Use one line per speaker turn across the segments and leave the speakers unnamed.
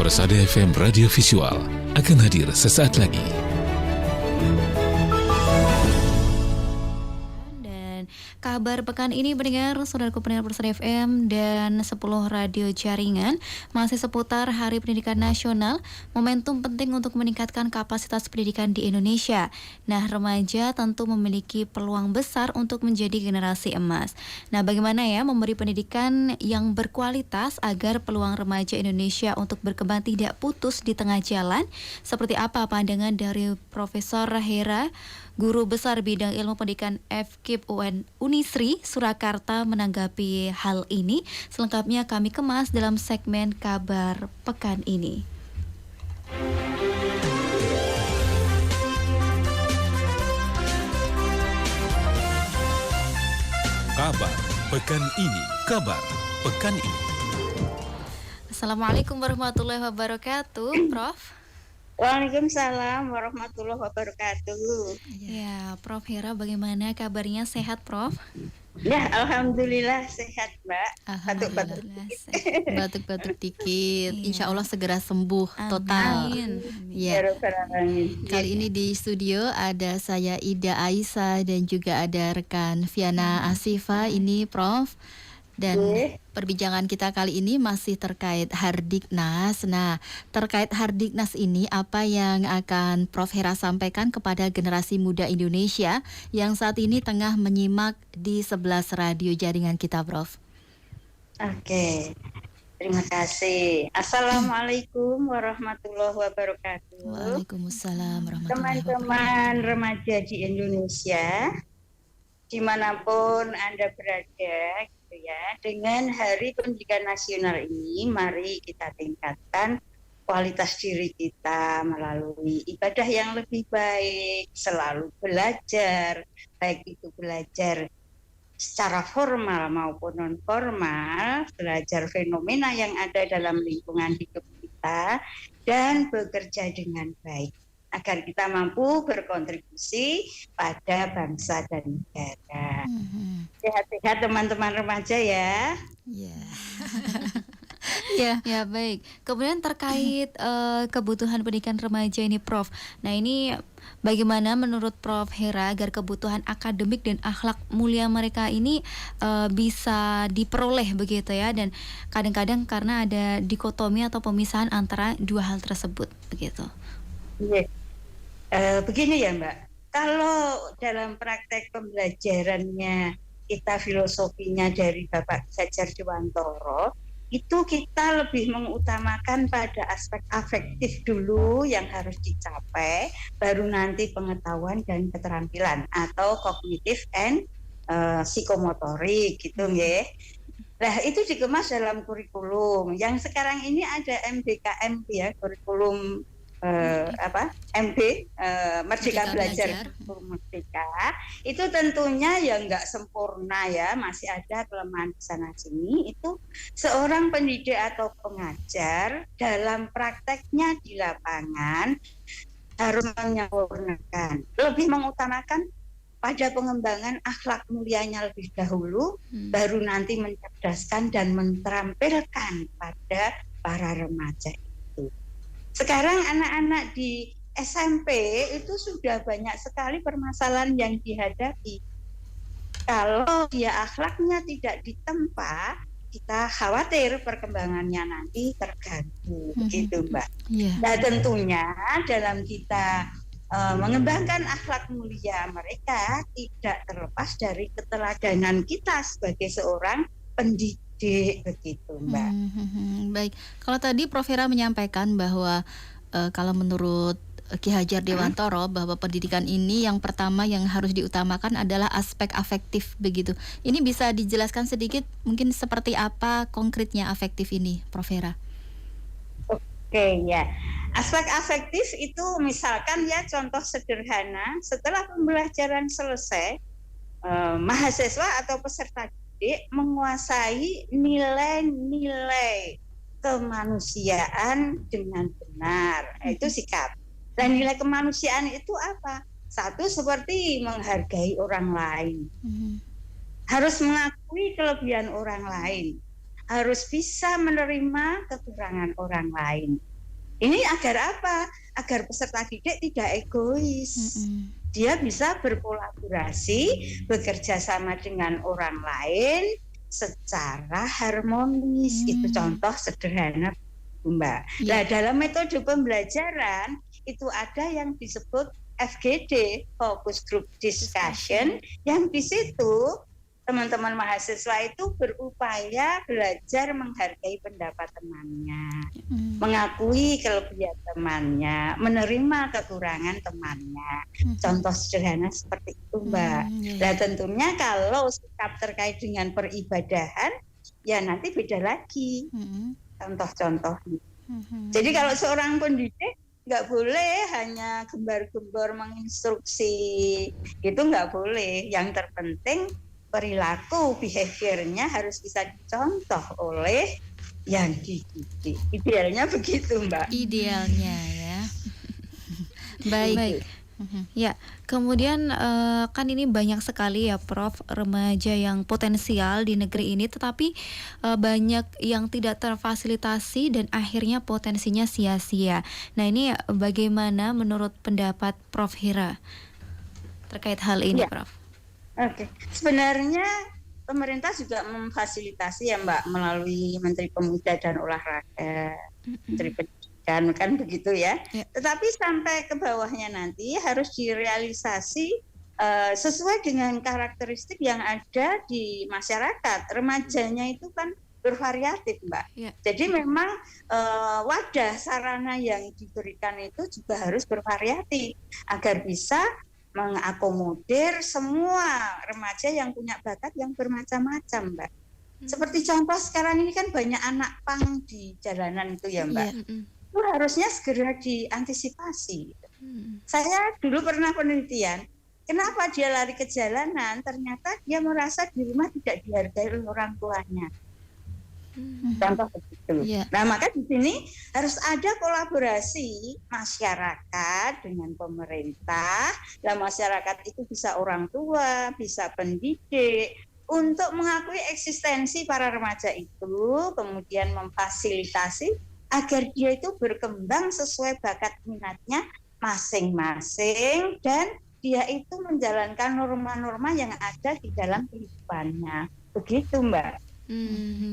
Persada FM Radio Visual akan hadir sesaat lagi.
Kabar pekan ini mendengar saudaraku pendengar Persada FM dan 10 radio jaringan masih seputar Hari Pendidikan Nasional, momentum penting untuk meningkatkan kapasitas pendidikan di Indonesia. Nah, remaja tentu memiliki peluang besar untuk menjadi generasi emas. Nah, bagaimana ya memberi pendidikan yang berkualitas agar peluang remaja Indonesia untuk berkembang tidak putus di tengah jalan? Seperti apa pandangan dari Profesor Hera, Guru Besar Bidang Ilmu Pendidikan FKIP Unisri Surakarta menanggapi hal ini? Selengkapnya kami kemas dalam segmen Kabar Pekan ini.
Kabar Pekan ini. Kabar Pekan ini.
Assalamualaikum warahmatullahi wabarakatuh, Prof.
Waalaikumsalam warahmatullahi wabarakatuh.
Ya, Prof Hera, bagaimana kabarnya? Sehat, Prof?
Ya, alhamdulillah sehat, Mbak.
Batuk-batuk dikit. Insya Allah segera sembuh total.
Ya.
Kali ini di studio ada saya Ida Aisyah dan juga ada rekan Viana Asifa ini, Prof. Dan perbincangan kita kali ini masih terkait Hardiknas. Nah, terkait Hardiknas ini, apa yang akan Prof Hera sampaikan kepada generasi muda Indonesia yang saat ini tengah menyimak di 11 radio jaringan kita, Prof?
Oke, terima kasih. Assalamualaikum warahmatullahi wabarakatuh.
Waalaikumsalam warahmatullahi wabarakatuh.
Teman-teman remaja di Indonesia, dimanapun Anda berada, ya, dengan Hari Pendidikan Nasional ini, mari kita tingkatkan kualitas diri kita melalui ibadah yang lebih baik, selalu belajar, baik itu belajar secara formal maupun non formal, belajar fenomena yang ada dalam lingkungan hidup kita, dan bekerja dengan baik agar kita mampu berkontribusi pada bangsa dan negara. Sehat-sehat teman-teman remaja ya.
Ya, baik. Kemudian terkait kebutuhan pendidikan remaja ini, Prof. Nah, ini bagaimana menurut Prof Hera agar kebutuhan akademik dan akhlak mulia mereka ini bisa diperoleh begitu ya? Dan kadang-kadang karena ada dikotomi atau pemisahan antara dua hal tersebut begitu.
Iya. Begini ya Mbak, kalau dalam praktek pembelajarannya kita filosofinya dari Bapak Sajar Dewantoro, itu kita lebih mengutamakan pada aspek afektif dulu yang harus dicapai, baru nanti pengetahuan dan keterampilan atau kognitif and psikomotorik gitu ya. Nah, itu dikemas dalam kurikulum. Yang sekarang ini ada MBKM ya, kurikulum MB Merdeka Belajar Merdeka. Itu tentunya ya nggak sempurna ya, masih ada kelemahan di sana sini. Itu seorang pendidik atau pengajar dalam prakteknya di lapangan harus menyempurnakan, lebih mengutamakan pada pengembangan akhlak mulianya lebih dahulu, baru nanti mencerdaskan dan menterampilkan pada para remaja. Sekarang anak-anak di SMP itu sudah banyak sekali permasalahan yang dihadapi. Kalau dia akhlaknya tidak ditempa, kita khawatir perkembangannya nanti terganggu, gitu Mbak. Nah, tentunya dalam kita mengembangkan akhlak mulia mereka tidak terlepas dari keteladanan kita sebagai seorang pendidik. Begitu Mbak.
Baik, kalau tadi Prof Hera menyampaikan bahwa kalau menurut Ki Hajar Dewantoro bahwa pendidikan ini yang pertama yang harus diutamakan adalah aspek afektif begitu. Ini bisa dijelaskan sedikit mungkin seperti apa konkretnya afektif ini, Prof Hera?
Oke ya, aspek afektif itu misalkan ya contoh sederhana, setelah pembelajaran selesai, mahasiswa atau peserta menguasai nilai-nilai kemanusiaan dengan benar, itu sikap. Dan nilai kemanusiaan itu apa? Satu, seperti menghargai orang lain, harus mengakui kelebihan orang lain, harus bisa menerima kekurangan orang lain. Ini agar apa? Agar peserta didik tidak egois. Dia bisa berkolaborasi, bekerja sama dengan orang lain secara harmonis. Itu contoh sederhana, Mbak. Nah, dalam metode pembelajaran itu ada yang disebut FGD, Focus Group Discussion, yang di situ teman-teman mahasiswa itu berupaya belajar menghargai pendapat temannya, mengakui kelebihan temannya, menerima kekurangan temannya. Contoh sederhana seperti itu, Mbak. Nah, tentunya kalau sikap terkait dengan peribadahan, ya nanti beda lagi contoh-contohnya. Jadi kalau seorang pendidik nggak boleh hanya gembar-gembor menginstruksi, itu nggak boleh. Yang terpenting perilaku, behaviornya harus bisa dicontoh oleh yang dididik. Idealnya begitu, Mbak.
Idealnya ya. Baik.
Ya, kemudian kan ini banyak sekali ya Prof, remaja yang potensial di negeri ini, tetapi banyak yang tidak terfasilitasi dan akhirnya potensinya sia-sia. Nah, ini bagaimana menurut pendapat Prof Hera terkait hal ini, Prof?
Oke, sebenarnya pemerintah juga memfasilitasi ya Mbak melalui Menteri Pemuda dan Olahraga, Menteri Pendidikan, kan begitu ya. Tetapi sampai ke bawahnya nanti harus direalisasi sesuai dengan karakteristik yang ada di masyarakat. Remajanya itu kan bervariatif, Mbak. Jadi memang wadah sarana yang diberikan itu juga harus bervariatif agar bisa mengakomodir semua remaja yang punya bakat yang bermacam-macam, Mbak. Seperti contoh sekarang ini kan banyak anak pang di jalanan itu ya, Mbak. Itu harusnya segera diantisipasi. Saya dulu pernah penelitian, kenapa dia lari ke jalanan, ternyata dia merasa di rumah tidak dihargai oleh orang tuanya. Contoh begitu. Nah, maka di sini harus ada kolaborasi masyarakat dengan pemerintah. Nah, masyarakat itu bisa orang tua, bisa pendidik, untuk mengakui eksistensi para remaja itu, kemudian memfasilitasi agar dia itu berkembang sesuai bakat minatnya masing-masing dan dia itu menjalankan norma-norma yang ada di dalam kehidupannya. Begitu, Mbak.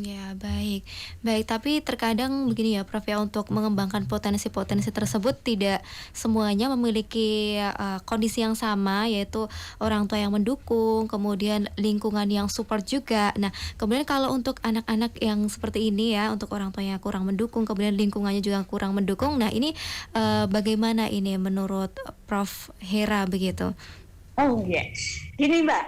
Ya baik. Tapi terkadang begini ya Prof ya, untuk mengembangkan potensi-potensi tersebut tidak semuanya memiliki kondisi yang sama, yaitu orang tua yang mendukung, kemudian lingkungan yang support juga. Nah, kemudian kalau untuk anak-anak yang seperti ini ya, untuk orang tua yang kurang mendukung, kemudian lingkungannya juga kurang mendukung. Nah, ini bagaimana ini menurut Prof Hera begitu?
Oh ya, gini Mbak,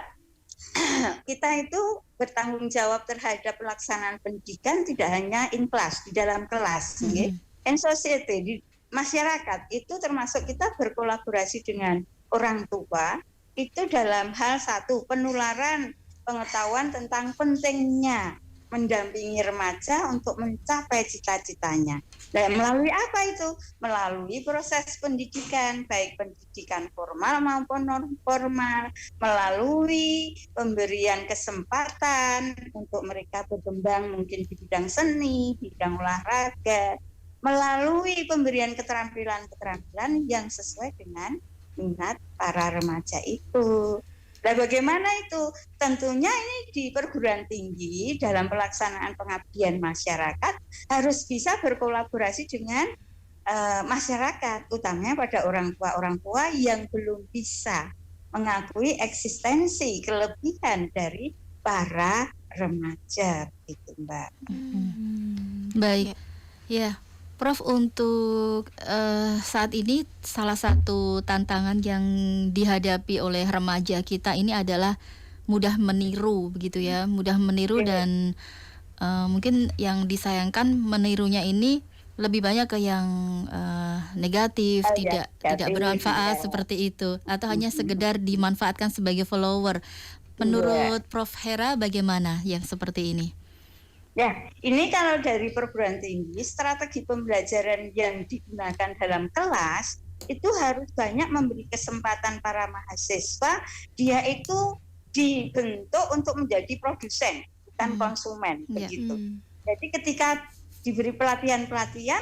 kita itu bertanggung jawab terhadap pelaksanaan pendidikan tidak hanya in class, di dalam kelas, in society, di masyarakat itu termasuk kita berkolaborasi dengan orang tua itu dalam hal satu, penularan pengetahuan tentang pentingnya mendampingi remaja untuk mencapai cita-citanya. Dan melalui apa itu? Melalui proses pendidikan, baik pendidikan formal maupun non formal, melalui pemberian kesempatan untuk mereka berkembang mungkin di bidang seni, bidang olahraga, melalui pemberian keterampilan-keterampilan yang sesuai dengan minat para remaja itu. Nah, bagaimana itu? Tentunya ini di perguruan tinggi dalam pelaksanaan pengabdian masyarakat harus bisa berkolaborasi dengan masyarakat, utamanya pada orang tua yang belum bisa mengakui eksistensi kelebihan dari para remaja, gitu Mbak.
Baik, ya. Prof, untuk saat ini salah satu tantangan yang dihadapi oleh remaja kita ini adalah mudah meniru, begitu ya, mudah meniru dan mungkin yang disayangkan menirunya ini lebih banyak ke yang negatif, tidak bermanfaat seperti itu, atau hanya sekedar dimanfaatkan sebagai follower. Menurut Prof Hera bagaimana yang seperti ini?
Ya, ini kalau dari perguruan tinggi, strategi pembelajaran yang digunakan dalam kelas itu harus banyak memberi kesempatan para mahasiswa, dia itu dibentuk untuk menjadi produsen, bukan konsumen, begitu. Jadi ketika diberi pelatihan-pelatihan,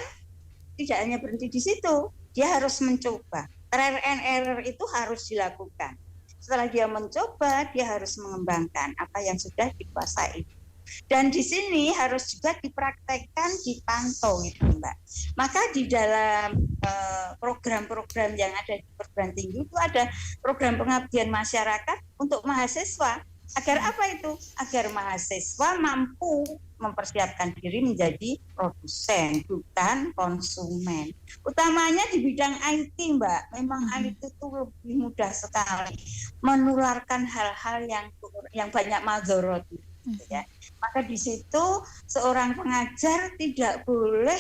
tidak hanya berhenti di situ, dia harus mencoba. Trial and error itu harus dilakukan. Setelah dia mencoba, dia harus mengembangkan apa yang sudah dikuasai. Dan di sini harus juga dipraktekkan, dipantau gitu Mbak. Maka di dalam program-program yang ada di perguruan tinggi itu ada program pengabdian masyarakat untuk mahasiswa. Agar apa itu? Agar mahasiswa mampu mempersiapkan diri menjadi produsen, bukan konsumen. Utamanya di bidang IT, Mbak. Memang IT itu lebih mudah sekali menularkan hal-hal yang banyak madorot, gitu ya. Maka di situ seorang pengajar tidak boleh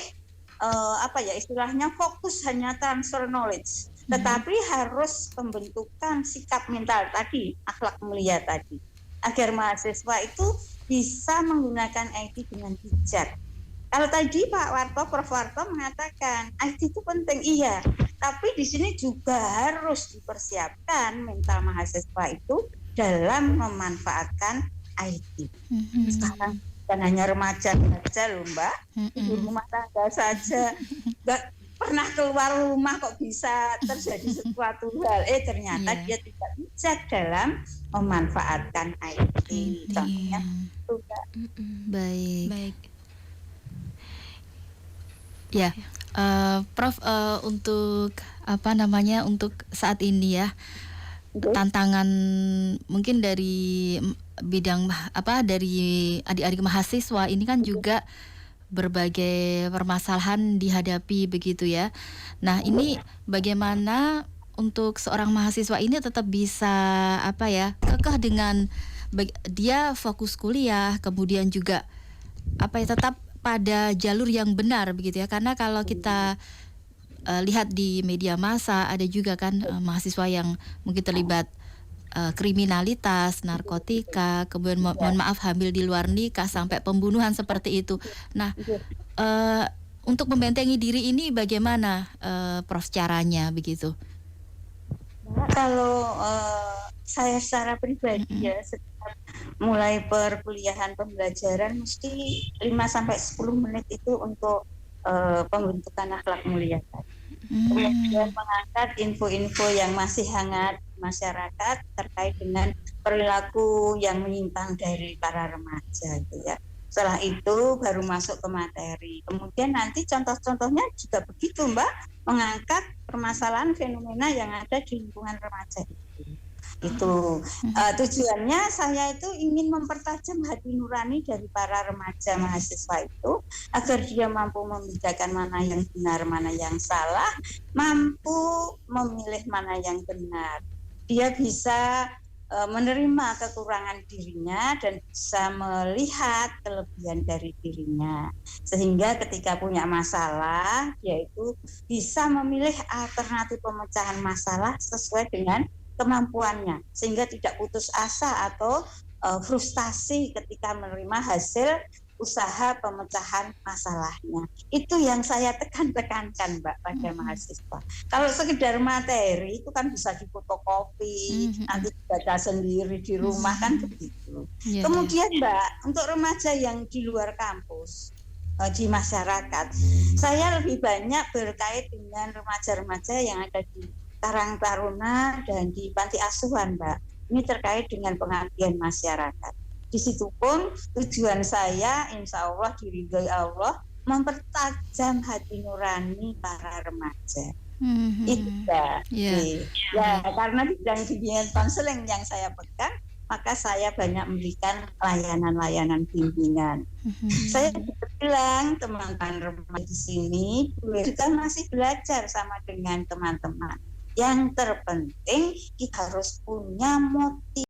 istilahnya fokus hanya transfer knowledge, tetapi harus pembentukan sikap mental tadi, akhlak mulia tadi, agar mahasiswa itu bisa menggunakan IT dengan bijak. Kalau tadi Pak Warto, Prof. Warto mengatakan IT itu penting, iya, tapi di sini juga harus dipersiapkan mental mahasiswa itu dalam memanfaatkan IT. Sekarang bukan hanya remaja saja loh Mbak, ibu rumah tangga saja nggak pernah keluar rumah kok bisa terjadi sesuatu hal. Ternyata dia tidak bijak dalam memanfaatkan IT. Contohnya itu Mbak.
Baik. Ya, Prof, untuk untuk saat ini ya, tantangan mungkin dari bidang dari adik-adik mahasiswa ini kan juga berbagai permasalahan dihadapi begitu ya. Nah, ini bagaimana untuk seorang mahasiswa ini tetap bisa kekeh dengan dia fokus kuliah, kemudian juga tetap pada jalur yang benar begitu ya. Karena kalau kita lihat di media massa ada juga kan mahasiswa yang mungkin terlibat kriminalitas, narkotika, kemudian mohon maaf hamil di luar nikah sampai pembunuhan seperti itu. Nah, untuk membentengi diri ini bagaimana Prof caranya begitu?
Kalau saya secara pribadi ya, setiap mulai perkuliahan pembelajaran mesti 5-10 menit itu untuk pembentukan akhlak mulia. Kemudian mengangkat info-info yang masih hangat di masyarakat terkait dengan perilaku yang menyimpang dari para remaja gitu ya. Setelah itu baru masuk ke materi. Kemudian nanti contoh-contohnya juga begitu Mbak, mengangkat permasalahan fenomena yang ada di lingkungan remaja itu. Tujuannya saya itu ingin mempertajam hati nurani dari para remaja mahasiswa itu agar dia mampu membedakan mana yang benar, mana yang salah, mampu memilih mana yang benar. Dia bisa menerima kekurangan dirinya dan bisa melihat kelebihan dari dirinya, sehingga ketika punya masalah dia itu bisa memilih alternatif pemecahan masalah sesuai dengan kemampuannya, sehingga tidak putus asa atau frustasi ketika menerima hasil usaha pemecahan masalahnya. Itu yang saya tekankan Mbak pada mahasiswa. Kalau sekedar materi itu kan bisa difotokopi, nanti baca sendiri di rumah kan begitu. Kemudian Mbak, untuk remaja yang di luar kampus, di masyarakat, saya lebih banyak berkait dengan remaja-remaja yang ada di Karang Taruna dan di panti asuhan Mbak. Ini terkait dengan pengabdian masyarakat. Di situ pun tujuan saya insya Allah diridhoi Allah mempertajam hati nurani para remaja. Itu ya, karena bidang bimbingan konseling yang saya pegang, maka saya banyak memberikan layanan-layanan bimbingan. Saya bilang teman-teman remaja di sini kita masih belajar sama dengan teman-teman. Yang terpenting kita harus punya motivasi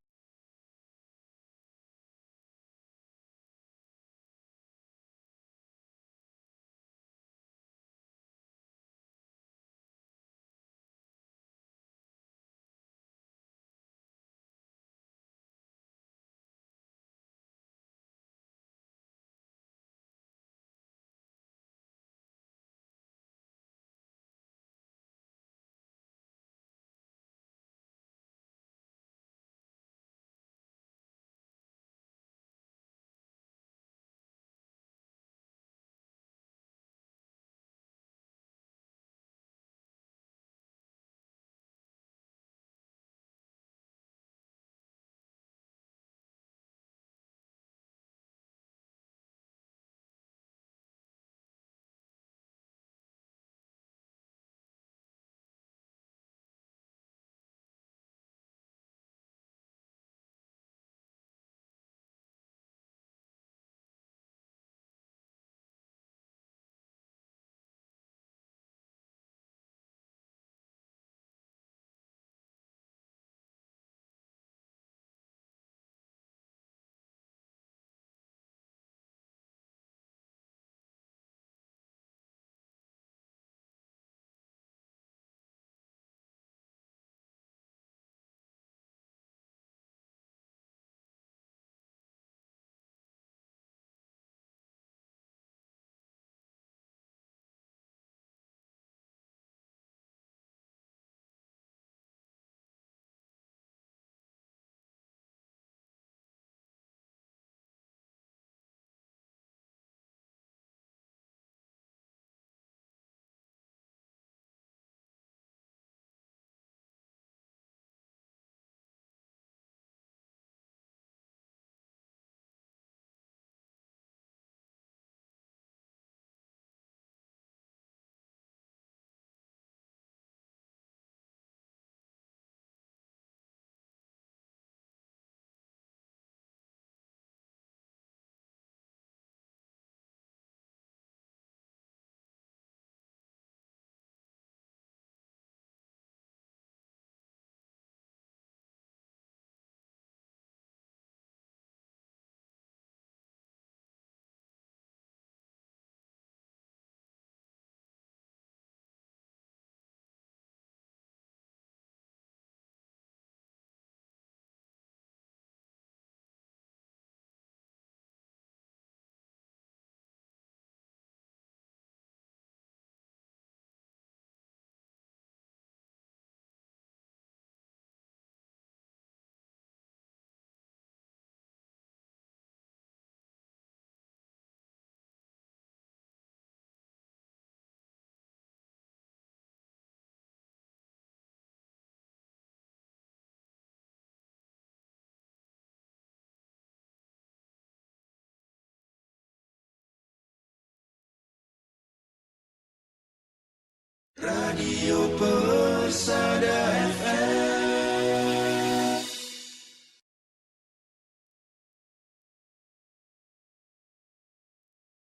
Radio Persada FM.